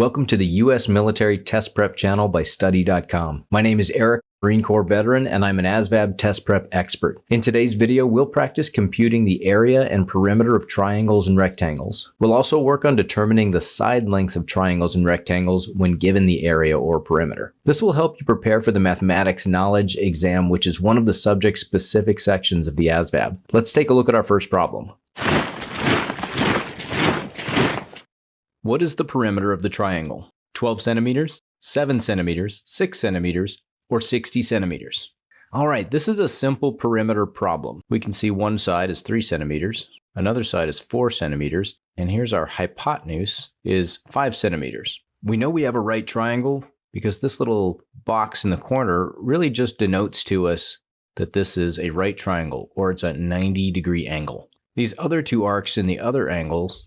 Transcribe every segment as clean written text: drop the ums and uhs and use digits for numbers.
Welcome to the U.S. Military Test Prep channel by Study.com. My name is Eric, Marine Corps veteran, and I'm an ASVAB test prep expert. In today's video, we'll practice computing the area and perimeter of triangles and rectangles. We'll also work on determining the side lengths of triangles and rectangles when given the area or perimeter. This will help you prepare for the Mathematics Knowledge exam, which is one of the subject-specific sections of the ASVAB. Let's take a look at our first problem. What is the perimeter of the triangle? 12 centimeters, 7 centimeters, 6 centimeters, or 60 centimeters? All right, this is a simple perimeter problem. We can see one side is 3 centimeters, another side is 4 centimeters, and here's our hypotenuse is 5 centimeters. We know we have a right triangle because this little box in the corner really just denotes to us that this is a right triangle, or it's a 90-degree angle. These other two arcs in the other angles,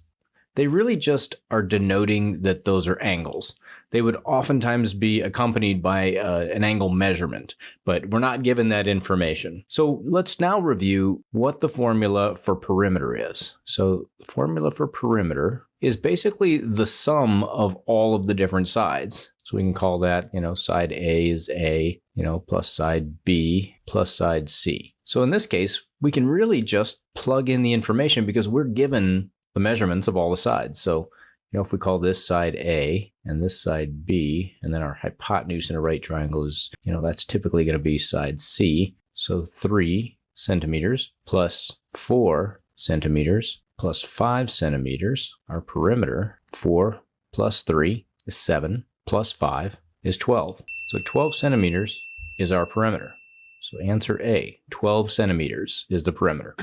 they really just are denoting that those are angles. They would oftentimes be accompanied by an angle measurement, but we're not given that information. So let's now review what the formula for perimeter is. So the formula for perimeter is basically the sum of all of the different sides. So we can call that, side A is A, plus side B plus side C. So in this case, we can really just plug in the information because we're given the measurements of all the sides. So, if we call this side A and this side B, and then our hypotenuse in a right triangle is, that's typically going to be side C. So 3 centimeters plus 4 centimeters plus 5 centimeters, our perimeter, 4 plus 3 is 7 plus 5 is 12. So 12 centimeters is our perimeter. So answer A, 12 centimeters is the perimeter.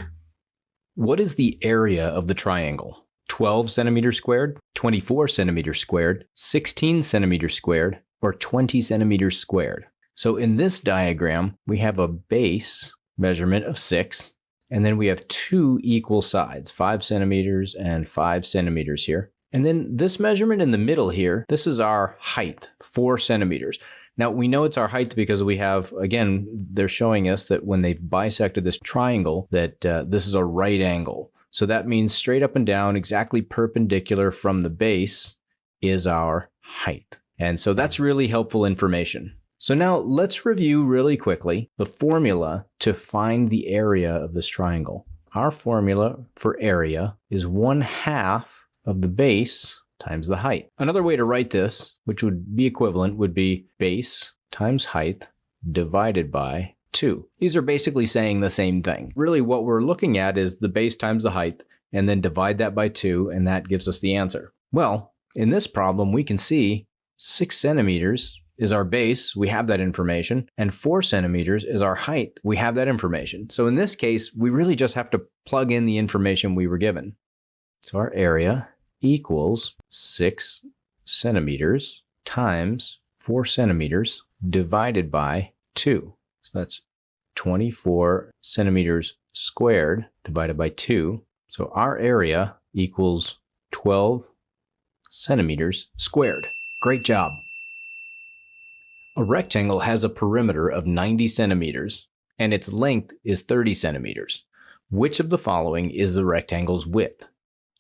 What is the area of the triangle? 12 centimeters squared, 24 centimeters squared, 16 centimeters squared, or 20 centimeters squared? So in this diagram, we have a base measurement of 6, and then we have two equal sides, 5 centimeters and 5 centimeters here. And then this measurement in the middle here, this is our height, 4 centimeters. Now, we know it's our height because we have, again, they're showing us that when they've bisected this triangle, that this is a right angle. So that means straight up and down, exactly perpendicular from the base is our height. And so that's really helpful information. So now let's review really quickly the formula to find the area of this triangle. Our formula for area is 1/2 of the base times the height. Another way to write this, which would be equivalent, would be base times height divided by 2. These are basically saying the same thing. Really what we're looking at is the base times the height, and then divide that by 2, and that gives us the answer. Well, in this problem, we can see 6 centimeters is our base, we have that information, and 4 centimeters is our height, we have that information. So in this case, we really just have to plug in the information we were given. So our area equals 6 centimeters times 4 centimeters divided by 2. So that's 24 centimeters squared divided by 2. So our area equals 12 centimeters squared. Great job. A rectangle has a perimeter of 90 centimeters and its length is 30 centimeters. Which of the following is the rectangle's width?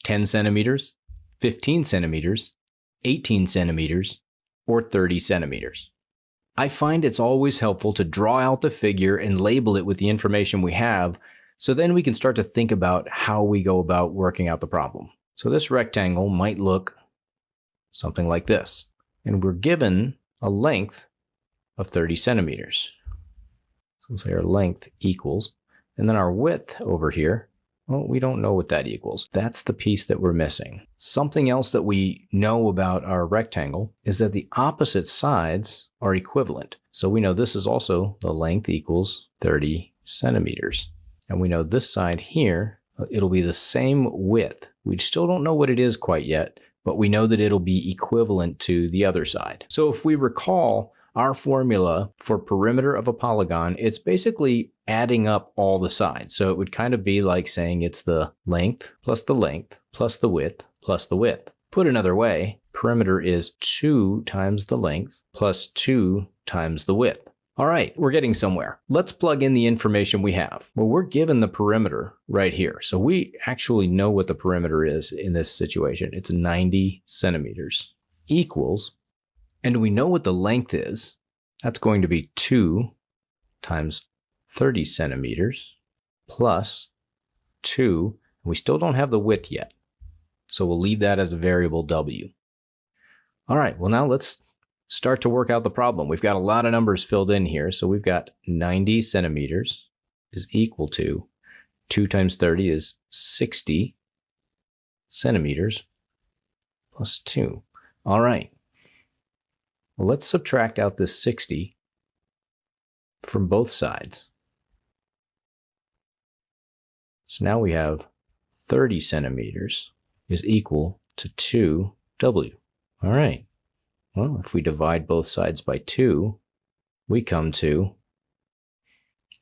10 centimeters, 15 centimeters, 18 centimeters, or 30 centimeters. I find it's always helpful to draw out the figure and label it with the information we have, so then we can start to think about how we go about working out the problem. So this rectangle might look something like this, and we're given a length of 30 centimeters. So we'll say our length equals, and then our width over here, well, we don't know what that equals. That's the piece that we're missing. Something else that we know about our rectangle is that the opposite sides are equivalent. So we know this is also the length equals 30 centimeters. And we know this side here, it'll be the same width. We still don't know what it is quite yet, but we know that it'll be equivalent to the other side. So if we recall our formula for perimeter of a polygon, it's basically adding up all the sides. So it would kind of be like saying it's the length plus the width plus the width. Put another way, perimeter is 2 times the length plus 2 times the width. All right, we're getting somewhere. Let's plug in the information we have. Well, we're given the perimeter right here. So we actually know what the perimeter is in this situation. It's 90 centimeters. equals, and we know what the length is. That's going to be 2 times 30 centimeters plus 2. We still don't have the width yet, so we'll leave that as a variable w. All right, well now let's start to work out the problem. We've got a lot of numbers filled in here, so we've got 90 centimeters is equal to 2 times 30 is 60 centimeters plus 2. All right. Well, let's subtract out this 60 from both sides. So now we have 30 centimeters is equal to 2w. All right. Well, if we divide both sides by 2, we come to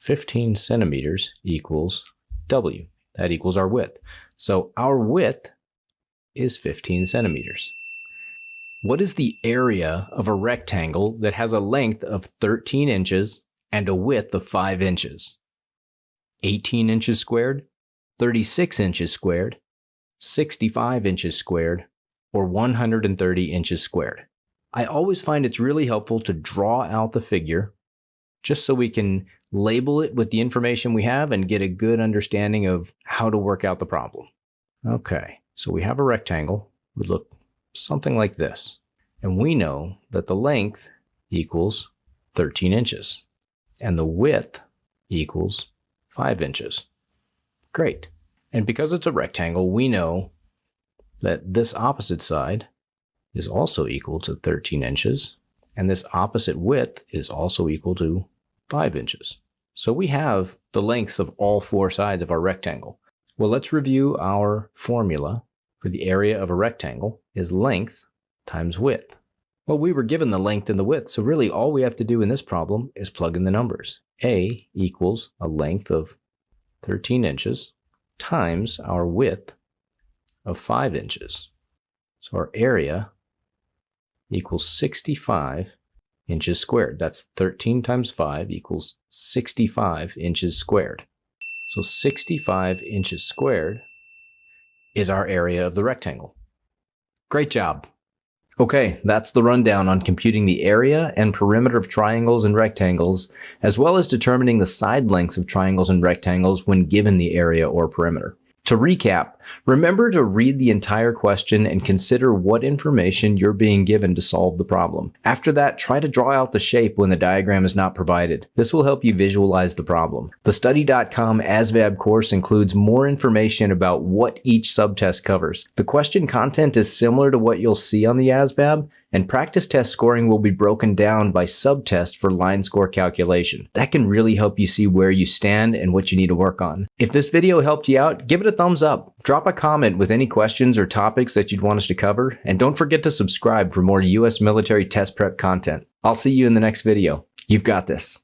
15 centimeters equals w. That equals our width. So our width is 15 centimeters. What is the area of a rectangle that has a length of 13 inches and a width of 5 inches? 18 inches squared, 36 inches squared, 65 inches squared, or 130 inches squared? I always find it's really helpful to draw out the figure just so we can label it with the information we have and get a good understanding of how to work out the problem. Okay, so we have a rectangle. It would look something like this. And we know that the length equals 13 inches and the width equals 5 inches. Great. And because it's a rectangle, we know that this opposite side is also equal to 13 inches, and this opposite width is also equal to 5 inches. So we have the lengths of all 4 sides of our rectangle. Well, let's review our formula for the area of a rectangle is length times width. Well, we were given the length and the width, so really all we have to do in this problem is plug in the numbers. A equals a length of 13 inches times our width of 5 inches. So our area equals 65 inches squared. That's 13 times 5 equals 65 inches squared. So 65 inches squared is our area of the rectangle. Great job. Okay, that's the rundown on computing the area and perimeter of triangles and rectangles, as well as determining the side lengths of triangles and rectangles when given the area or perimeter. To recap, remember to read the entire question and consider what information you're being given to solve the problem. After that, try to draw out the shape when the diagram is not provided. This will help you visualize the problem. The Study.com ASVAB course includes more information about what each subtest covers. The question content is similar to what you'll see on the ASVAB, and practice test scoring will be broken down by subtest for line score calculation. That can really help you see where you stand and what you need to work on. If this video helped you out, give it a thumbs up. Drop a comment with any questions or topics that you'd want us to cover, and don't forget to subscribe for more U.S. military test prep content. I'll see you in the next video. You've got this.